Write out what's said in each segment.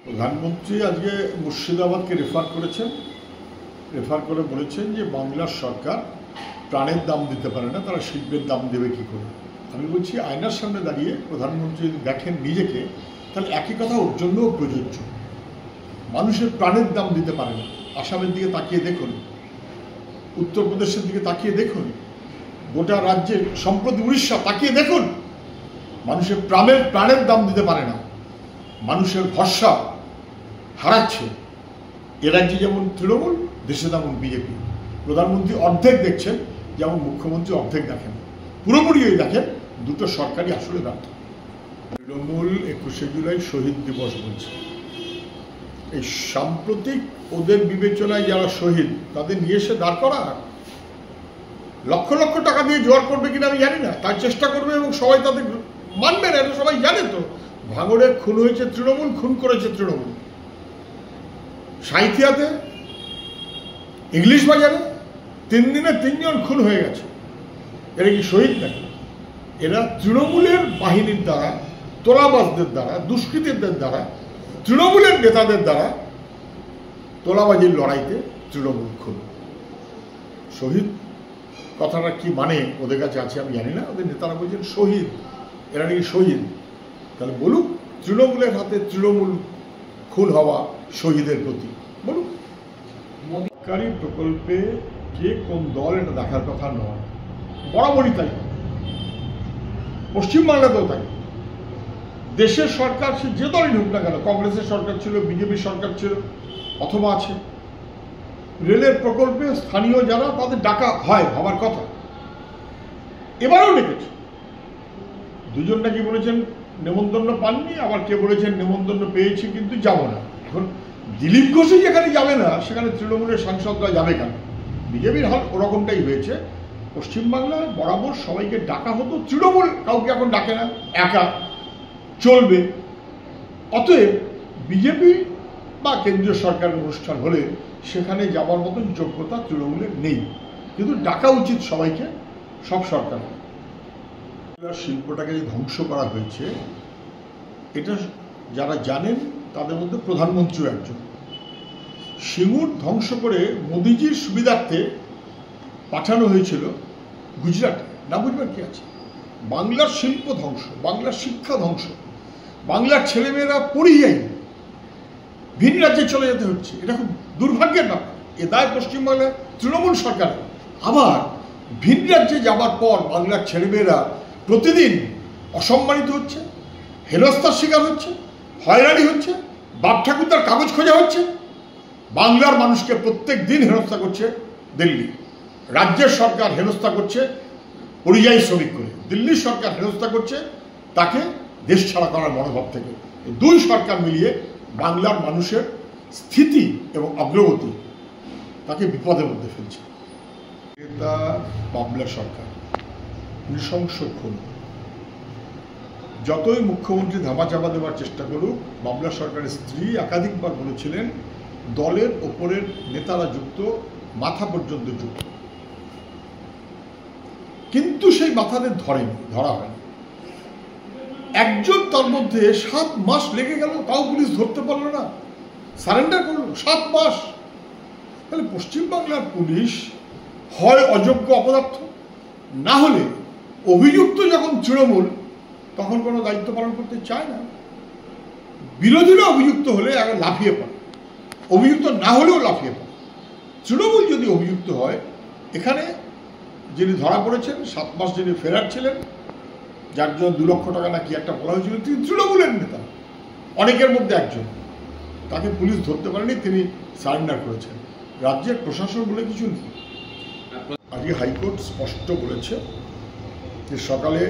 প্রধানমন্ত্রী আজকে মুর্শিদাবাদকে রেফার করেছেন, রেফার করে বলেছেন যে বাংলার সরকার প্রাণের দাম দিতে পারে না, তারা শিল্পের দাম দেবে কি করে। আমি বলছি আয়নার সামনে দাঁড়িয়ে প্রধানমন্ত্রী যদি দেখেন নিজেকে, তাহলে একই কথা ওর জন্যও প্রযোজ্য। মানুষের প্রাণের দাম দিতে পারে না। আসামের দিকে তাকিয়ে দেখুন, উত্তরপ্রদেশের দিকে তাকিয়ে দেখুন, গোটা রাজ্যের সম্প্রতি উড়িষ্যা তাকিয়ে দেখুন, মানুষের প্রাণের দাম দিতে পারে না, মানুষের ভরসা হারাচ্ছে। এ রাজ্যে যেমন তৃণমূল, দেশে তেমন বিজেপি। প্রধানমন্ত্রী অর্ধেক দেখছেন, যেমন মুখ্যমন্ত্রী অর্ধেক দেখেন, পুরোপুরি দেখেন। দুটো সরকারই আসলে ব্যর্থ। তৃণমূল 21শে জুলাই শহীদ দিবস বলছে। এই সাম্প্রতিক ওদের বিবেচনায় যারা শহীদ, তাদের নিয়ে এসে দাঁড় করা, লক্ষ লক্ষ টাকা দিয়ে জোয়ার করবে কিনা আমি জানি না, তার চেষ্টা করবে এবং সবাই তাদের মানবে না, এটা সবাই জানে। তো ভাঙড়ে খুন হয়েছে তৃণমূল, খুন করেছে তৃণমূল। সাঁইথিয়াতে, ইংলিশ বাজারে 3 দিনে 3 জন খুন হয়ে গেছে। এরা কি শহীদ নাকি? এরা তৃণমূলের বাহিনীর দ্বারা, তোলাবাজদের দ্বারা, দুষ্কৃতীদের দ্বারা, তৃণমূলের নেতাদের দ্বারা তোলাবাজির লড়াইতে তৃণমূল খুন। শহীদ কথাটা কি মানে ওদের কাছে আছে আমি জানি না। ওদের নেতারা বলছেন শহীদ, এরা নাকি শহীদ। তাহলে বলুক তৃণমূলের হাতে তৃণমূল খুন হওয়া শহীদের প্রতি বলুক। সরকারি প্রকল্পে কে কোন দল এটা দেখার কথা নয়, বরাবরই তাই। পশ্চিমবাংলাতেও তাই। দেশের সরকার সে যে দলই ঢুক না কেন, কংগ্রেসের সরকার ছিল, বিজেপির সরকার ছিল, অথবা আছে, রেলের প্রকল্পে স্থানীয় যারা, তাদের ডাকা হয়, হবার কথা। এবারেও ডেকেছে। দুজন নাকি বলেছেন নেমন্তন্ন পাননি, আবার কে বলেছেন নেমন্তন্ন পেয়েছি কিন্তু যাব না। এখন দিলীপ ঘোষই যেখানে যাবে না, সেখানে তৃণমূলের সাংসদরা যাবে কেন? বিজেপির হাল ওরকমটাই হয়েছে। পশ্চিমবাংলায় বরাবর সবাইকে ডাকা হতো, তৃণমূল কাউকে এখন ডাকে না, একা চলবে। অতএব বিজেপি বা কেন্দ্রীয় সরকারের অনুষ্ঠান হলে সেখানে যাবার মতন যোগ্যতা তৃণমূলের নেই, কিন্তু ডাকা উচিত সবাইকে, সব সরকার। শিল্পটাকে যে ধ্বংস করা হয়েছে, এটা যারা জানেন তাদের মধ্যে প্রধানমন্ত্রীও একজন। সিঙ্গুর ধ্বংস করে মোদিজির সুবিধার্থে পাঠানো হয়েছিল গুজরাটে। না বুঝবার কি আছে? বাংলার শিল্প ধ্বংস, বাংলার শিক্ষা ধ্বংস, বাংলার ছেলেমেয়েরা পড়িয়েই ভিন রাজ্যে চলে যেতে হচ্ছে। এটা খুব দুর্ভাগ্যের ব্যাপার। এ দায় পশ্চিমবাংলার তৃণমূল সরকারের। আবার ভিন রাজ্যে যাবার পর বাংলার ছেলেমেয়েরা প্রতিদিন অসম্মানিত হচ্ছে, হেনস্থার শিকার হচ্ছে, হয়রানি হচ্ছে, বাপ ঠাকুরদার কাগজ খোঁজা হচ্ছে। বাংলার মানুষকে প্রত্যেক দিন হেনস্থা করছে দিল্লি। রাজ্যের সরকার হেনস্থা করছে পরিযায়ী শ্রমিক করে, দিল্লির সরকার হেনস্থা করছে তাকে দেশ ছাড়া করার মনোভাব থেকে। এই দুই সরকার মিলিয়ে বাংলার মানুষের স্থিতি এবং অগ্রগতি তাকে বিপদের মধ্যে ফেলছে। এটা বাংলা সরকার নৃশংস খুন। যতই মুখ্যমন্ত্রী ধামাচাপা দেওয়ার চেষ্টা করুক, বাংলা সরকারের স্ত্রী একাধিকবার বলেছিলেন দলের ওপরের নেতারা যুক্ত, মাথা পর্যন্ত যুক্ত, কিন্তু সেই মাথাদের ধরা হয়নি। একজন তার মধ্যে 7 মাস লেগে গেল, তাও পুলিশ ধরতে পারলো না, সারেন্ডার করলো 7 মাস। তাহলে পশ্চিমবাংলার পুলিশ হয় অযোগ্য অপদার্থ, না হলে অভিযুক্ত যখন তৃণমূল, তখন কোনো দায়িত্ব পালন করতে চায় না। বিরোধীরা অভিযুক্ত হলে আগে লাফিয়ে পড়ে, অভিযুক্ত না হলেও লাফিয়ে পড়ে। তৃণমূল যদি অভিযুক্ত হয়, এখানে যিনি ধরা পড়েছেন 7 মাস যিনি ফেরার ছিলেন, যার জন্য 2 লক্ষ টাকা না কি একটা বলা হয়েছিল, তিনি তৃণমূলের নেতা, অনেকের মধ্যে একজন। তাকে পুলিশ ধরতে পারেনি, তিনি সারেন্ডার করেছেন। রাজ্যের প্রশাসন বলে কিছু নেই। আজকে হাইকোর্ট স্পষ্ট বলেছে যে সকালে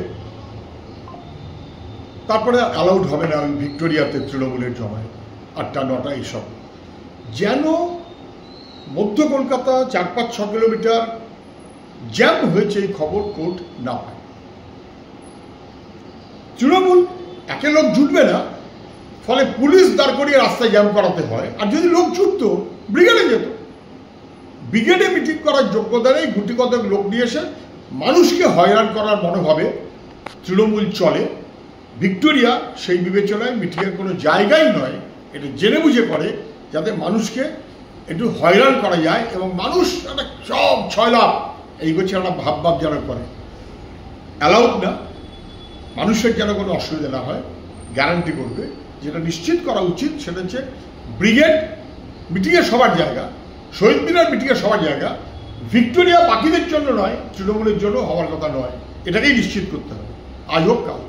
তারপরে অ্যালাউড হবে না ওই ভিক্টোরিয়াতে তৃণমূলের জমায় 8টা 9টা এইসব। যেন মধ্য কলকাতা 4-5-6 কিলোমিটার জ্যাম হয়েছে এই খবর কোর্ট না পায়। তৃণমূল একে লোক জুটবে না, ফলে পুলিশ দাঁড় করিয়ে রাস্তায় জ্যাম করাতে হয়। আর যদি লোক জুটত, ব্রিগেডে যেত। ব্রিগেডে মিটিং করার যোগ্যতা নেই, গুটি কতক লোক নিয়ে এসে মানুষকে হয়রান করার মনোভাবে তৃণমূল চলে। ভিক্টোরিয়া সেই বিবেচনায় মিটিংয়ের কোনো জায়গাই নয় এটা জেনে বুঝে করে যাতে মানুষকে একটু হয়রান করা যায় এবং মানুষ একটা সব 6 লাখ এই করছে একটা ভাব যেন করে, অ্যালাউড না, মানুষের যেন কোনো অসুবিধা না হয় গ্যারান্টি করবে। যেটা নিশ্চিত করা উচিত সেটা হচ্ছে ব্রিগেড মিটিংয়ে সবার জায়গা, শহীদ মিনার মিটিংয়ে সবার জায়গা, ভিক্টোরিয়া বাকিদের জন্য নয়, তৃণমূলের জন্য হওয়ার কথা নয়, এটাকেই নিশ্চিত করতে হবে আজ হোক কাল।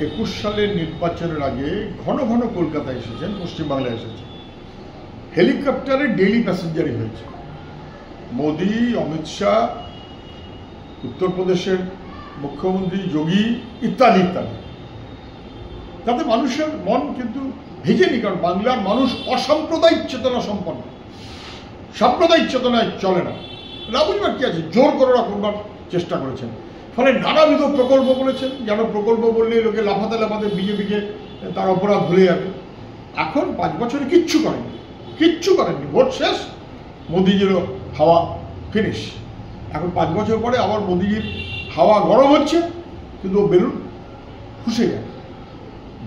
21 সালের নির্বাচনের আগে ঘন ঘন কলকাতায় এসেছেন, পশ্চিমবাংলায় এসেছেন, হেলিকপ্টারে ডেইলি প্যাসেঞ্জারই হয়েছে। মোদি, অমিত শাহ, উত্তরপ্রদেশের মুখ্যমন্ত্রী যোগী ইত্যাদি ইত্যাদি। তাতে মানুষের মন কিন্তু ভেজেনি, কারণ বাংলার মানুষ অসাম্প্রদায়িক চেতনা সম্পন্ন, সাম্প্রদায়িক চেতনায় চলে না। না বুঝবার কি আছে, জোর করে করবার চেষ্টা করেছেন, ফলে নানাবিধ প্রকল্প বলেছেন, যেন প্রকল্প বললে লোকে লাফাতে লাফাতে বিজেপিকে তার অপরাধ ভুলে যাবে। এখন 5 বছরে কিচ্ছু করেননি, ভোট শেষ, মোদিজিরও হাওয়া ফিনিশ। এখন 5 বছর পরে আবার মোদিজির হাওয়া গরম হচ্ছে, কিন্তু ও বেলুন ফুসে যায়।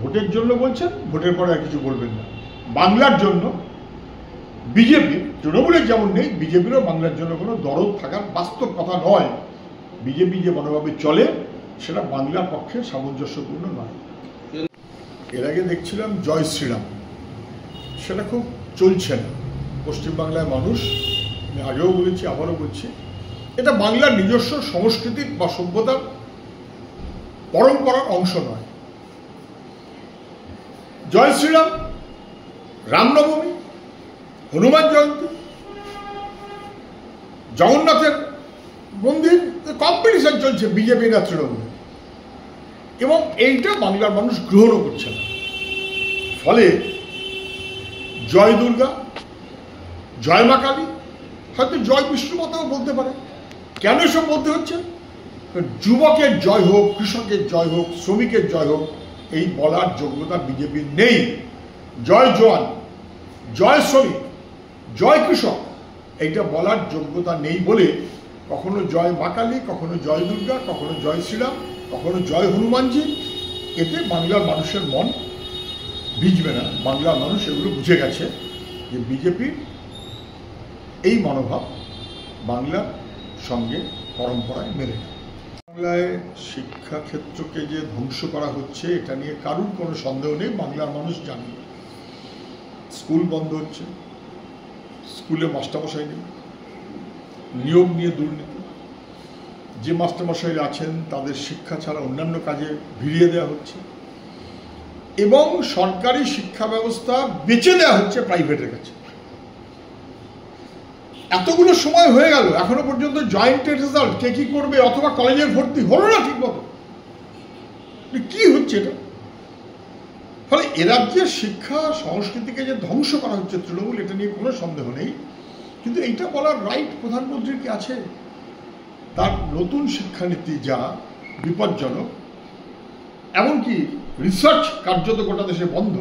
ভোটের জন্য বলছেন, ভোটের পরে আর কিছু বলবেন না। বাংলার জন্য বিজেপি, তৃণমূলের যেমন নেই, বিজেপিরও বাংলার জন্য কোনো দরদ থাকার বাস্তব কথা নয়। বিজেপি যে মনোভাবে চলে সেটা বাংলার পক্ষে সামঞ্জস্যপূর্ণ নয়। এর আগে দেখছিলাম জয় শ্রীরাম, সেটা খুব চলছে না। পশ্চিমবাংলায় মানুষ, আমি আগেও বলেছি আবারও বলছি, এটা বাংলার নিজস্ব সংস্কৃতির বা সভ্যতার পরম্পরার অংশ নয়। জয় শ্রীরাম, রামনবমী, হনুমান জয়ন্তী, জগন্নাথের মন্দির কম্পিটিশন চলছে বিজেপি না তৃণমূল, এবং এইটা বাংলার মানুষ গ্রহণও করছে না। ফলে জয় দুর্গা, জয় মা কালী, হয়তো জয় বিষ্ণু মাতাও বলতে পারে। কেন এসব বলতে হচ্ছে? যুবকের জয় হোক, কৃষকের জয় হোক, শ্রমিকের জয় হোক, এই বলার যোগ্যতা বিজেপির নেই। জয় জওয়ান, জয় শ্রমিক, জয় কৃষক, এইটা বলার যোগ্যতা নেই বলে কখনো জয় মা কালী, কখনো জয় দুর্গা, কখনো জয় শ্রীরাম, কখনো জয় হনুমানজি, এতে বাংলার মানুষের মন ভিজবে না। বাংলার মানুষ এগুলো বুঝে গেছে যে বিজেপির এই মনোভাব বাংলার সঙ্গে পরম্পরায় মেলে না। বাংলায় শিক্ষাক্ষেত্রকে যে ধ্বংস করা হচ্ছে এটা নিয়ে কারুর কোনো সন্দেহ নেই, বাংলার মানুষ জানে। স্কুল বন্ধ হচ্ছে, স্কুলে মাস্টারমশাই নেই, নিয়োগ নিয়ে দুর্নীতি, যে মাস্টারমশাইরা আছেন তাদের শিক্ষা ছাড়া অন্যান্য কাজে ভিড়িয়ে দেওয়া হচ্ছে, এবং সরকারি শিক্ষা ব্যবস্থা বেচে দেওয়া হচ্ছে প্রাইভেটের কাছে। এতগুলো সময় হয়ে গেল, এখনো পর্যন্ত জয়েন্ট রেজাল্ট কে কি করবে অথবা কলেজের ভর্তি হলো না ঠিক মতো। কি হচ্ছে এটা? ফলে এরাজ্যের শিক্ষা সংস্কৃতিকে যে ধ্বংস করা হচ্ছে তৃণমূল, এটা নিয়ে কোনো সন্দেহ নেই। কিন্তু এইটা বলার রাইট প্রধানমন্ত্রীর কি আছে? তার নতুন শিক্ষানীতি যা বিপজ্জনক, এমনকি রিসার্চ কার্যত গোটা দেশে বন্ধ,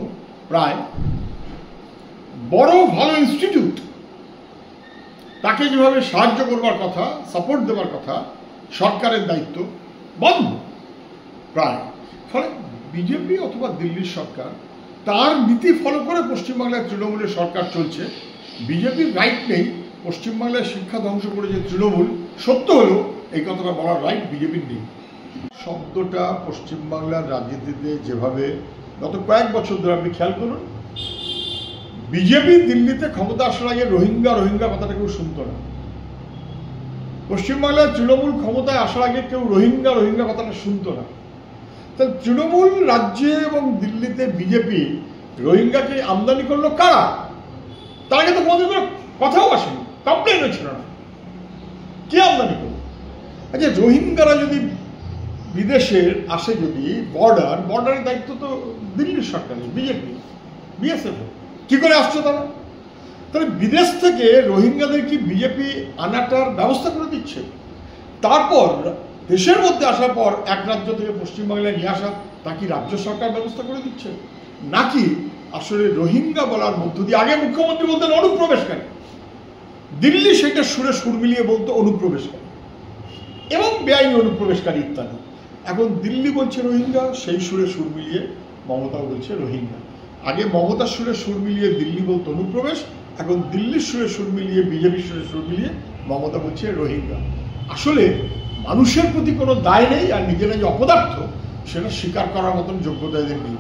প্রায় বড় ভালো ইনস্টিটিউট তাকে যেভাবে সাহায্য করবার কথা, সাপোর্ট দেওয়ার কথা, সরকারের দায়িত্ব বন্ধ প্রায়। ফলে বিজেপি অথবা দিল্লির সরকার তার নীতি ফলো করে পশ্চিমবাংলায় তৃণমূলের সরকার চলছে। বিজেপির রাইট নেই পশ্চিমবাংলায় শিক্ষা ধ্বংস করে যে তৃণমূল সত্য হলো এই কথাটা বলার রাইট বিজেপির নেই। শব্দটা পশ্চিমবাংলার রাজনীতিতে যেভাবে গত কয়েক বছর ধরে আপনি খেয়াল করুন, বিজেপি দিল্লিতে ক্ষমতা আসার আগে রোহিঙ্গা রোহিঙ্গা কথাটা কেউ শুনত না। পশ্চিমবাংলায় তৃণমূল ক্ষমতায় আসার আগে কেউ রোহিঙ্গা রোহিঙ্গা কথাটা শুনত না। তাহলে তৃণমূল রাজ্যে এবং দিল্লিতে বিজেপি রোহিঙ্গাকে আমদানি করলো কারা? তার আগে তো কোনোদিন কোনো কথাও আসেনি, কমপ্লেনও ছিল না। কে আমদানি করলো? আচ্ছা, রোহিঙ্গারা যদি বিদেশে আসে, যদি বর্ডারের দায়িত্ব তো দিল্লির সরকারের, বিজেপি, বিএসএফ, কি করে আসছে তারা? তাহলে বিদেশ থেকে রোহিঙ্গাদের কি বিজেপি আনাটার ব্যবস্থা করে দিচ্ছে? তারপর দেশের মধ্যে আসার পর এক রাজ্য থেকে পশ্চিমবাংলায় নিয়ে আসা তা কি রাজ্য সরকার ব্যবস্থা করে দিচ্ছে? নাকি আসলে রোহিঙ্গা বলার মধ্য দিয়ে আগে মুখ্যমন্ত্রী বলতেন অনুপ্রবেশকারী, দিল্লি সেটা সুরে সুর মিলিয়ে বলতো অনুপ্রবেশকারী এবং বেআইনি অনুপ্রবেশকারী ইত্যাদি। এখন দিল্লি বলছে রোহিঙ্গা, সেই সুরে সুর মিলিয়ে মমতা বলছে রোহিঙ্গা। আগে মমতার সুরে সুর মিলিয়ে দিল্লি বলতো অনুপ্রবেশ, এখন দিল্লির সুরে সুর মিলিয়ে বিজেপির সুরে সুর মিলিয়ে মমতা বলছে রোহিঙ্গা। আসলে মানুষের প্রতি কোনো দায় নেই, আর নিজেরা যে অপদার্থ সেটা স্বীকার করার মতন যোগ্যতা এদের নেই।